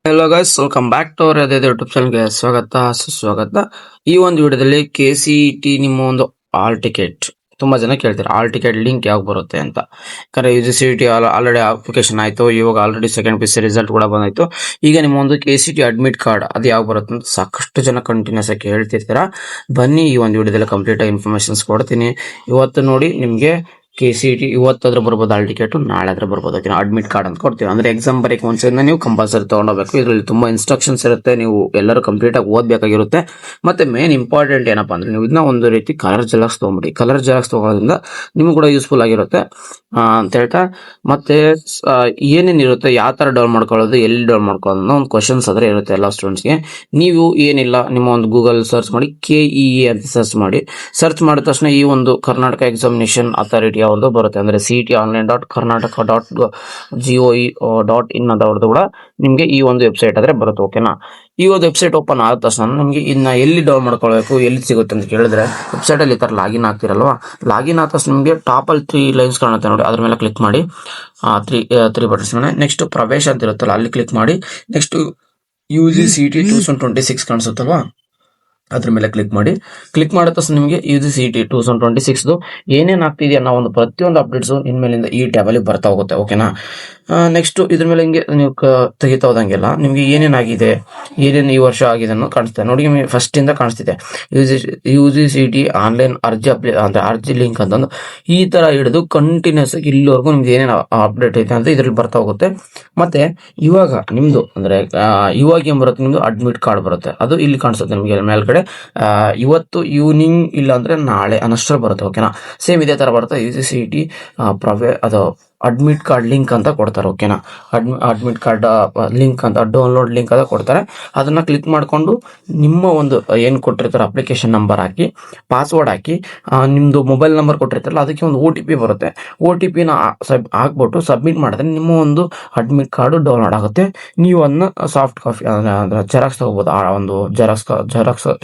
Hello guys, welcome back to our ಅದೇ YouTube ಚಾನಲ್ಗೆ ಸ್ವಾಗತ ಸುಸ್ವಾಗತ. ಈ ಒಂದು ವಿಡಿಯೋದಲ್ಲಿ KCET ನಿಮ್ಮ ಒಂದು ಆಲ್ ಟಿಕೆಟ್ ತುಂಬಾ ಜನ ಕೇಳ್ತಾರೆ, ಆಲ್ ಟಿಕೆಟ್ ಲಿಂಕ್ ಯಾವಾಗ ಬರುತ್ತೆ ಅಂತ. ಯಾಕಂದ್ರೆ UGCET ಆಲ್ರೆಡಿ ಅಪ್ಲಿಕೇಶನ್ ಆಯ್ತು, ಇವಾಗ ಆಲ್ರೆಡಿ ಸೆಕೆಂಡ್ PC ರಿಸಲ್ಟ್ ಕೂಡ ಬಂದಾಯ್ತು. ಈಗ ನಿಮ್ಮ ಒಂದು KCET ಅಡ್ಮಿಟ್ ಕಾರ್ಡ್ ಅದು ಯಾವಾಗ ಬರುತ್ತೆ ಅಂತ ಸಾಕಷ್ಟು ಜನ ಕಂಟಿನ್ಯೂಸ್ ಆಗಿ ಹೇಳ್ತಿರ್ತೀರಾ. ಬನ್ನಿ ಈ ಒಂದು ವಿಡಿಯೋದಲ್ಲಿ ಕಂಪ್ಲೀಟ್ ಆಗಿ ಇನ್ಫಾರ್ಮೇಶನ್ಸ್ ಕೊಡ್ತೀನಿ. ಇವತ್ತು ನೋಡಿ ನಿಮಗೆ KCET ಇವತ್ತಾದ್ರೂ ಬರ್ಬೋದು, ಆಲ್ ಟಿಕೆಟ್ ನಾಳೆ ಆದ್ರೆ ಬರ್ಬೋದು. ಅಡ್ಮಿಟ್ ಕಾರ್ಡ್ ಅಂತ ಕೊಡ್ತೀವಿ. ಅಂದ್ರೆ ಎಕ್ಸಾಮ್ ಬರೀಕ್ ಮುಂಚೆಯಿಂದ ನೀವು ಕಂಪಲ್ಸರಿ ತಗೊಂಡೋಗ್ಬೇಕು. ಇದರಲ್ಲಿ ತುಂಬಾ ಇನ್ಸ್ಟ್ರಕ್ಷನ್ಸ್ ಇರುತ್ತೆ, ನೀವು ಎಲ್ಲರೂ ಕಂಪ್ಲೀಟ್ ಆಗಿ ಓದ್ಬೇಕಾಗಿರುತ್ತೆ. ಮತ್ತೆ ಮೇನ್ ಇಂಪಾರ್ಟೆಂಟ್ ಏನಪ್ಪಾ ಅಂದ್ರೆ ನೀವು ಇದನ್ನ ಒಂದು ರೀತಿ ಕಲರ್ ಜೆರಾಕ್ಸ್ ತಗೊಂಬಿಡಿ. ಕಲರ್ ಜೆರಾಕ್ಸ್ ತಗೊಳ್ಳೋದ್ರಿಂದ ನಿಮ್ಗೆ ಕೂಡ ಯೂಸ್ಫುಲ್ ಆಗಿರುತ್ತೆ ಅಂತ ಹೇಳ್ತಾ, ಮತ್ತೆ ಏನೇನಿರುತ್ತೆ, ಯಾವ ತರ ಡೌನ್ ಮಾಡ್ಕೊಳ್ಳೋದು, ಎಲ್ಲಿ ಡೌನ್ ಮಾಡ್ಕೊಳ್ಳೋದು ಒಂದು ಕ್ವಶನ್ಸ್ ಆದ್ರೆ ಇರುತ್ತೆ ಎಲ್ಲ ಸ್ಟೂಡೆಂಟ್ಸ್ಗೆ. ನೀವು ಏನಿಲ್ಲ, ನಿಮ್ಮ ಒಂದು ಗೂಗಲ್ ಸರ್ಚ್ ಮಾಡಿ KEE ಅಂತ ಸರ್ಚ್ ಮಾಡಿ. ಸರ್ಚ್ ಮಾಡಿದ ತಕ್ಷಣ ಈ ಒಂದು ಕರ್ನಾಟಕ ಎಕ್ಸಾಮಿನೇಷನ್ ಅಥಾರಿಟಿ ಅವ್ರದ್ದು ಬರುತ್ತೆ. ಅಂದ್ರೆ CET online.karnataka.gov.in ಅದವ್ರದ್ದು ಕೂಡ ನಿಮ್ಗೆ ಈ ಒಂದು ವೆಬ್ಸೈಟ್ ಆದ್ರೆ ಬರುತ್ತೆ. ಓಕೆನಾ? ಈ ಒಂದು ವೆಬ್ಸೈಟ್ ಓಪನ್ ಆದ ತಕ್ಷಣ ನಿಮ್ಗೆ ಇನ್ನ ಎಲ್ಲಿ ಡೌನ್ ಮಾಡ್ಕೊಳ್ಬೇಕು, ಎಲ್ಲಿ ಸಿಗುತ್ತೆ ಅಂತ ಕೇಳಿದ್ರೆ ವೆಬ್ಸೈಟ್ ಅಲ್ಲಿ ಈ ತರ ಲಾಗಿನ್ ಆಗ್ತಿರಲ್ವಾ, ಲಾಗಿನ್ ಆದ ತಕ್ಷಣ ನಿಮ್ಗೆ ಟಾಪ್ ಅಲ್ಲಿ 3 ಲೈನ್ಸ್ ಕಾಣುತ್ತೆ ನೋಡಿ, ಅದ್ರ ಮೇಲೆ ಕ್ಲಿಕ್ ಮಾಡಿ. ತ್ರೀ ಬಟನ್ಸ್ ಮೇಲೆ ನೆಕ್ಸ್ಟ್ ಪ್ರವೇಶ ಅಂತ ಇರುತ್ತಲ್ಲ ಅಲ್ಲಿ ಕ್ಲಿಕ್ ಮಾಡಿ. ನೆಕ್ಸ್ಟ್ UGCET 2026 ಕಾಣಿಸುತ್ತಲ್ವಾ, ಅದ್ರ ಮೇಲೆ ಕ್ಲಿಕ್ ಮಾಡಿ. ಕ್ಲಿಕ್ ಮಾಡಿದ ತಕ್ಷಣ ನಿಮಗೆ UGCET 2026 ಏನೇನ್ ಆಗ್ತಿದೆಯಾ ಅನ್ನೋ ಒಂದು ಪ್ರತಿಯೊಂದು ಅಪ್ಡೇಟ್ಸ್ ಇನ್ಮೇಲಿಂದ ಈ ಟ್ಯಾಬ್ ಅಲ್ಲಿ ಬರ್ತಾ ಹೋಗುತ್ತೆ. ಓಕೆನಾ? ನೆಕ್ಸ್ಟ್ ಇದ್ರ ಮೇಲೆ ಹಿಂಗೆ ನೀವು ತೆಗಿತಾ ಹೋದಂಗೆಲ್ಲ ನಿಮ್ಗೆ ಏನೇನಾಗಿದೆ, ಏನೇನು ಈ ವರ್ಷ ಆಗಿದೆ ಅನ್ನೋ ಕಾಣಿಸ್ತದೆ ನೋಡಿ. ನಿಮಗೆ ಫಸ್ಟ್ ಇಂದ ಕಾಣಿಸ್ತಿದೆ UGCET ಆನ್ಲೈನ್ ಅರ್ಜಿ ಲಿಂಕ್ ಅಂತಂದು ಈ ತರ ಹಿಡಿದು ಕಂಟಿನ್ಯೂಸ್ ಆಗಿ ಇಲ್ಲಿವರೆಗೂ ನಿಮ್ಗೆ ಏನೇನು ಅಪ್ಡೇಟ್ ಐತೆ ಅಂತ ಇದ್ರಲ್ಲಿ ಬರ್ತಾ ಹೋಗುತ್ತೆ. ಮತ್ತೆ ಇವಾಗ ನಿಮ್ದು ಅಂದ್ರೆ ಇವಾಗ ಏನ್ ಬರುತ್ತೆ, ನಿಮ್ದು ಅಡ್ಮಿಟ್ ಕಾರ್ಡ್ ಬರುತ್ತೆ. ಅದು ಇಲ್ಲಿ ಕಾಣಿಸುತ್ತೆ ನಿಮಗೆ ಮೇಲ್ಗಡೆ. ಇವತ್ತು ಈವ್ನಿಂಗ್ ಇಲ್ಲ ಅಂದ್ರೆ ನಾಳೆ ಅನ್ನಷ್ಟರಲ್ಲಿ ಬರುತ್ತೆ. ಓಕೆನಾ? ಸೇಮ್ ಇದೇ ತರ ಬರುತ್ತೆ. UGCET ಅದು ಅಡ್ಮಿಟ್ ಕಾರ್ಡ್ ಲಿಂಕ್ ಅಂತ ಕೊಡ್ತಾರೆ. ಓಕೆನಾ? ಅಡ್ಮಿಟ್ ಕಾರ್ಡ್ ಲಿಂಕ್ ಅಂತ ಡೌನ್ಲೋಡ್ ಲಿಂಕ್ ಅಂತ ಕೊಡ್ತಾರೆ. ಅದನ್ನ ಕ್ಲಿಕ್ ಮಾಡ್ಕೊಂಡು ನಿಮ್ಮ ಒಂದು ಏನ್ ಕೊಟ್ಟಿರ್ತಾರೆ ಅಪ್ಲಿಕೇಶನ್ ನಂಬರ್ ಹಾಕಿ, ಪಾಸ್ವರ್ಡ್ ಹಾಕಿ, ನಿಮ್ದು ಮೊಬೈಲ್ ನಂಬರ್ ಕೊಟ್ಟಿರ್ತಾರಲ್ಲ ಅದಕ್ಕೆ ಒಂದು OTP ಬರುತ್ತೆ. OTP ನ ಹಾಕ್ಬಿಟ್ಟು ಸಬ್ಮಿಟ್ ಮಾಡಿದ್ರೆ ನಿಮ್ಮ ಒಂದು ಅಡ್ಮಿಟ್ ಕಾರ್ಡ್ ಡೌನ್ಲೋಡ್ ಆಗುತ್ತೆ. ನೀವು ಅದನ್ನ ಸಾಫ್ಟ್ ಕಾಪಿ ಅಂದ್ರೆ ಜೆರಾಕ್ಸ್ ತಗೋಬಹುದು. ಆ ಒಂದು ಜೆರಾಕ್ಸ್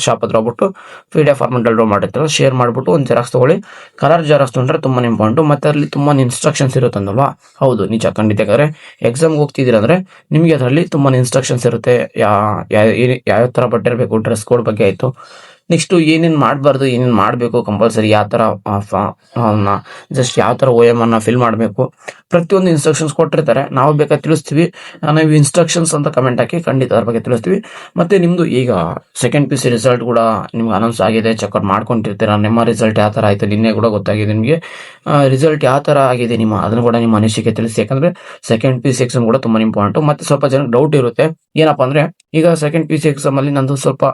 ಶಾಪ್ ಹತ್ರ ಹೋಗ್ಬಿಟ್ಟು PDF ಫಾರ್ಮೆಟ್ ಡೌನ್ಲೋಡ್ ಮಾಡಿರ್ತಾರೆ, ಶೇರ್ ಮಾಡ್ಬಿಟ್ಟು ಒಂದು ಜೆರಾಕ್ಸ್ ತಗೊಳ್ಳಿ. ಕಲರ್ ಜೆರಾಕ್ಸ್ ಅಂದ್ರೆ ತುಂಬಾ ಇಂಪಾರ್ಟೆಂಟ್. ಮತ್ತೆ ಅಲ್ಲಿ ತುಂಬಾ ಇನ್ಸ್ಟ್ರಕ್ಷನ್ಸ್ ಇರುತ್ತೆ ಅಂದಲ್ವಾ? ಹೌದು, ನಿಜ, ಖಂಡಿತ. ಯಾಕಂದ್ರೆ ಎಕ್ಸಾಮ್ ಹೋಗ್ತಿದ್ದೀರ ಅಂದ್ರೆ ನಿಮ್ಗೆ ಅದರಲ್ಲಿ ತುಂಬಾ ಇನ್ಸ್ಟ್ರಕ್ಷನ್ಸ್ ಇರುತ್ತೆ. ಯಾವ ತರ ಬಟ್ಟೆ ಇರಬೇಕು, ಡ್ರೆಸ್ ಕೋಡ್ ಬಗ್ಗೆ ಆಯ್ತು. ನೆಕ್ಸ್ಟ್ ಏನೇನ್ ಮಾಡಬಾರ್ದು, ಏನೇನ್ ಮಾಡಬೇಕು, ಕಂಪಲ್ಸರಿ ಯಾವ ತರ ಜಸ್ಟ್ ಯಾವ ತರ OM ಅನ್ನ ಫಿಲ್ ಮಾಡಬೇಕು, ಪ್ರತಿಯೊಂದು ಇನ್ಸ್ಟ್ರಕ್ಷನ್ಸ್ ಕೊಟ್ಟಿರ್ತಾರೆ. ನಾವು ಬೇಕಾದ್ರೆ ತಿಳಿಸ್ತೀವಿ. ನಾವು ಇನ್ಸ್ಟ್ರಕ್ಷನ್ಸ್ ಅಂತ ಕಮೆಂಟ್ ಹಾಕಿ ಖಂಡಿತ ಅದ್ರ ಬಗ್ಗೆ ತಿಳಿಸ್ತೀವಿ. ಮತ್ತೆ ನಿಮ್ದು ಈಗ ಸೆಕೆಂಡ್ PC ರಿಸಲ್ಟ್ ಕೂಡ ನಿಮ್ಗೆ ಅನೌನ್ಸ್ ಆಗಿದೆ, ಚೆಕ್ಔಟ್ ಮಾಡ್ಕೊಂಡಿರ್ತೀರಾ. ನಿಮ್ಮ ರಿಸಲ್ಟ್ ಯಾವ ತರ ಆಯ್ತು ನಿನ್ನೆ ಕೂಡ ಗೊತ್ತಾಗಿದೆ ನಿಮ್ಗೆ. ರಿಸಲ್ಟ್ ಯಾವ ತರ ಆಗಿದೆ ಅದನ್ನು ಕೂಡ ನಿಮ್ಮ ಅನಿಸಿಕೆ ತಿಳಿಸಿ. ಯಾಕಂದ್ರೆ ಸೆಕೆಂಡ್ PC ಎಕ್ಸಾಮ್ ಕೂಡ ತುಂಬಾ ಇಂಪಾರ್ಟೆಂಟ್. ಮತ್ತೆ ಸ್ವಲ್ಪ ಜನ ಡೌಟ್ ಇರುತ್ತೆ, ಏನಪ್ಪಾ ಅಂದ್ರೆ ಈಗ ಸೆಕೆಂಡ್ PC ಎಕ್ಸಾಮ್ ಅಲ್ಲಿ ನಂದು ಸ್ವಲ್ಪ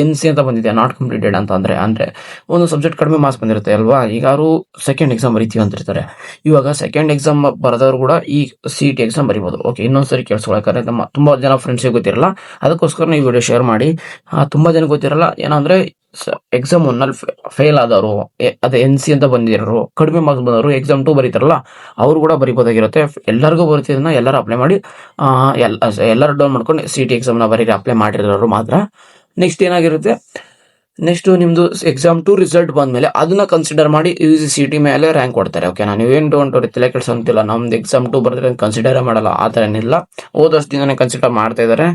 NC ಅಂತ ಬಂದಿದೆ, ನಾಟ್ ಕಂಪ್ಲೀಟೆಡ್ ಅಂತ. ಅಂದ್ರೆ ಒಂದು ಸಬ್ಜೆಕ್ಟ್ ಕಡಿಮೆ ಮಾರ್ಕ್ಸ್ ಬಂದಿರುತ್ತೆ ಅಲ್ವಾ. ಈಗ ಅವರು ಸೆಕೆಂಡ್ ಎಕ್ಸಾಮ್ ಬರೀತೀವಿ ಅಂತಿರ್ತಾರೆ. ಇವಾಗ ಸೆಕೆಂಡ್ ಎಕ್ಸಾಮ್ ಬರೆದವರು ಕೂಡ ಈ CET ಎಕ್ಸಾಮ್ ಬರೀಬಹುದು. ಓಕೆ, ಇನ್ನೊಂದ್ಸರಿ ಕೇಳಿಸ್ಕೊಳಕಂದ್ರೆ ನಮ್ಮ ತುಂಬಾ ಜನ ಫ್ರೆಂಡ್ಸ್ಗೆ ಗೊತ್ತಿರಲ್ಲ, ಅದಕ್ಕೋಸ್ಕರ ಈ ವಿಡಿಯೋ ಶೇರ್ ಮಾಡಿ. ತುಂಬಾ ಜನ ಗೊತ್ತಿರಲ್ಲ, ಏನಂದ್ರೆ ಎಕ್ಸಾಮ್ 1 ನಲ್ಲಿ ಫೇಲ್ ಆದವರು, ಅದೇ NC ಅಂತ ಬಂದಿರೋರು, ಕಡಿಮೆ ಮಾರ್ಕ್ಸ್ ಬಂದವರು ಎಕ್ಸಾಮ್ 2 ಬರೀತಾರಲ್ಲ, ಅವ್ರು ಕೂಡ ಬರೀಬಹುದಾಗಿರುತ್ತೆ. ಎಲ್ಲರಿಗೂ ಬರೀತಿದ್ದನ್ನ ಎಲ್ಲರೂ ಅಪ್ಲೈ ಮಾಡಿ, ಎಲ್ಲರೂ ಡೌನ್ ಮಾಡ್ಕೊಂಡು CET ಎಕ್ಸಾಮ್ ನ ಬರೀರಿ. ಅಪ್ಲೈ ಮಾಡಿರೋರು ಮಾತ್ರ. ನೆಕ್ಸ್ಟ್ ಏನಾಗಿರುತ್ತೆ, ನೆಕ್ಸ್ಟ್ ನಿಮ್ದು ಎಕ್ಸಾಮ್ 2 ರಿಸಲ್ಟ್ ಬಂದ್ಮೇಲೆ ಅದನ್ನ ಕನ್ಸಿಡರ್ ಮಾಡಿ UGCET ಮೇಲೆ ರ್ಯಾಂಕ್ ಕೊಡ್ತಾರೆ. ಓಕೆನಾ? ನೀವೇನು ಡೌಂಟ್ ತಲೆ ಕೆಡ್ಸಂತಿಲ್ಲ, ನಮ್ದು ಎಕ್ಸಾಮ್ 2 ಬರೆದ್ರೆ ಕನ್ಸಿಡರ್ ಮಾಡಲ್ಲ, ಆ ತರ ಏನಿಲ್ಲ. ಹೋದ ವರ್ಷದಿಂದನೇ ಕನ್ಸಿಡರ್ ಮಾಡ್ತಾ ಇದಾರೆ.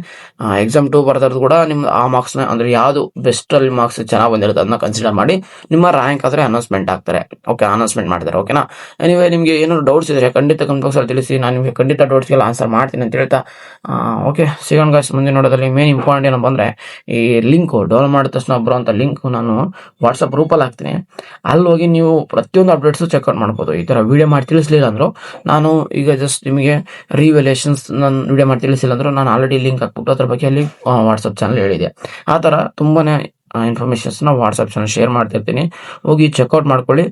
ಎಕ್ಸಾಮ್ 2 ಬರ್ದಾರ್ದು ಕೂಡ ನಿಮ್ದು ಆ ಮಾರ್ಕ್ಸ್ ನ ಅಂದ್ರೆ ಯಾವ್ದು ಬೆಸ್ಟ್ ಅಲ್ಲಿ ಮಾರ್ಕ್ಸ್ ಚೆನ್ನಾಗಿ ಬಂದಿರುತ್ತೆ ಅದನ್ನ ಕನ್ಸಿಡರ್ ಮಾಡಿ ನಿಮ್ಮ ರ್ಯಾಂಕ್ ಆದ್ರೆ ಅನೌನ್ಸ್ಮೆಂಟ್ ಆಗ್ತಾರೆ. ಓಕೆ, ಅನೌನ್ಸ್ಮೆಂಟ್ ಮಾಡ್ತಾರೆ. ಓಕೆನಾ? ಎನಿವೇ ನಿಮ್ಗೆ ಏನಾದ್ರು ಡೌಟ್ಸ್ ಇದ್ರೆ ಖಂಡಿತ ಕಮೆಂಟ್ ಬಾಕ್ಸ್ ಅಲ್ಲಿ ತಿಳಿಸಿ. ನಾನು ನಿಮಗೆ ಖಂಡಿತ ಡೌಟ್ಸ್ಗೆಲ್ಲ ಆನ್ಸರ್ ಮಾಡ್ತೀನಿ ಅಂತ ಹೇಳ್ತಾ, ಓಕೆ, ಸಿಗೋಣ ಗಾಯ್ಸ್ ಮುಂದೆ ನೋಡೋದ್ರಲ್ಲಿ. ಮೇನ್ ಇಂಪಾರ್ಟೆಂಟ್ ಏನಪ್ಪ ಅಂದ್ರೆ ಈ ಲಿಂಕ್ ಡೌನ್ಲೋಡ್ ಮಾಡಿದ ತಕ್ಷಣ ಬರುವಂತ ಲಿಂಕ್ ನಾನು ವಾಟ್ಸ್ಆಪ್ ಗ್ರೂಪಲ್ಲಿ ಹಾಕ್ತೀನಿ. ಅಲ್ಲಿ ಹೋಗಿ ನೀವು ಪ್ರತಿಯೊಂದು ಅಪ್ಡೇಟ್ಸ್ ಚೆಕ್ಔಟ್ ಮಾಡ್ಬೋದು. ಈ ತರ ವಿಡಿಯೋ ಮಾಡಿ ತಿಳಿಸ್ಲಿಲ್ಲ ಅಂದ್ರು, ನಾನು ಈಗ ಜಸ್ಟ್ ನಿಮಗೆ ರಿವೆಲೇಷನ್ಸ್ ನಾನು ವಿಡಿಯೋ ಮಾಡಿ ತಿಳಿಸಿಲ್ಲ ಅಂದ್ರು, ನಾನು ಆಲ್ರೆಡಿ ಲಿಂಕ್ ಹಾಕ್ಬಿಟ್ಟು ಅದ್ರ ಬಗ್ಗೆ ಅಲ್ಲಿ ವಾಟ್ಸ್ಆಪ್ ಚಾನಲ್ ಹೇಳಿದೆ. ಆ ತರ ತುಂಬಾನೇ ಇನ್ಫಾರ್ಮೇಶನ್ಸ್ ನ ವಾಟ್ಸ್ಆಪ್ ಚಾನಲ್ ಶೇರ್ ಮಾಡ್ತಿರ್ತೀನಿ, ಹೋಗಿ ಚೆಕ್ಔಟ್ ಮಾಡ್ಕೊಳ್ಳಿ.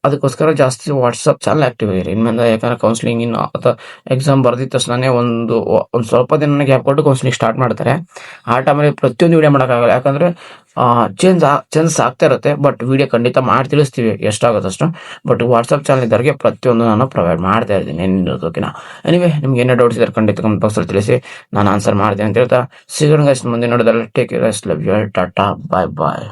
ಅದಕ್ಕೋಸ್ಕರ ಜಾಸ್ತಿ ವಾಟ್ಸ್ಆಪ್ ಚಾನಲ್ ಆಕ್ಟಿವ್ ಆಗಿರಿ ಇನ್ಮೇಲೆ. ಯಾಕಂದ್ರೆ ಕೌನ್ಸಿಲಿಂಗ್ ಇನ್ನು ಅಥವಾ ಎಕ್ಸಾಮ್ ಬರ್ದಿದ ತಕ್ಷಣನೇ ಒಂದು ಸ್ವಲ್ಪ ದಿನ ಗ್ಯಾಪ್ ಕೊಟ್ಟು ಕೌನ್ಸಿಲಿಂಗ್ ಸ್ಟಾರ್ಟ್ ಮಾಡ್ತಾರೆ. ಆ ಟೈಮಲ್ಲಿ ಪ್ರತಿಯೊಂದು ವಿಡಿಯೋ ಮಾಡೋಕ್ಕಾಗಲ್ಲ, ಯಾಕಂದ್ರೆ ಚೇಂಜ್ ಆಗ್ತಾ ಇರುತ್ತೆ. ಬಟ್ ವಿಡಿಯೋ ಖಂಡಿತ ಮಾಡಿ ತಿಳಿಸ್ತೀವಿ ಎಷ್ಟಾಗುತ್ತಷ್ಟು. ಬಟ್ ವಾಟ್ಸ್ಆಪ್ ಚಾನಲ್ ಇದ್ದವರಿಗೆ ಪ್ರತಿಯೊಂದು ನಾನು ಪ್ರೊವೈಡ್ ಮಾಡ್ತಾ ಇದ್ದೀನಿ. ಓಕೆನಾ? ಎನಿವೇ ನಿಮ್ಗೆ ಏನೇ ಡೌಟ್ಸ್ ಇದ್ದಾರೆ ಖಂಡಿತ ಕಮೆಂಟ್ ಬಾಕ್ಸಲ್ಲಿ ತಿಳಿಸಿ, ನಾನು ಆನ್ಸರ್ ಮಾಡ್ತೀನಿ ಅಂತ ಹೇಳ್ತಾ ಸಿಗೋಣ ಗೈಸ್ ಮುಂದೆ ನೋಡೋದಲ್ಲ. Take care guys, love you, tata, bye bye.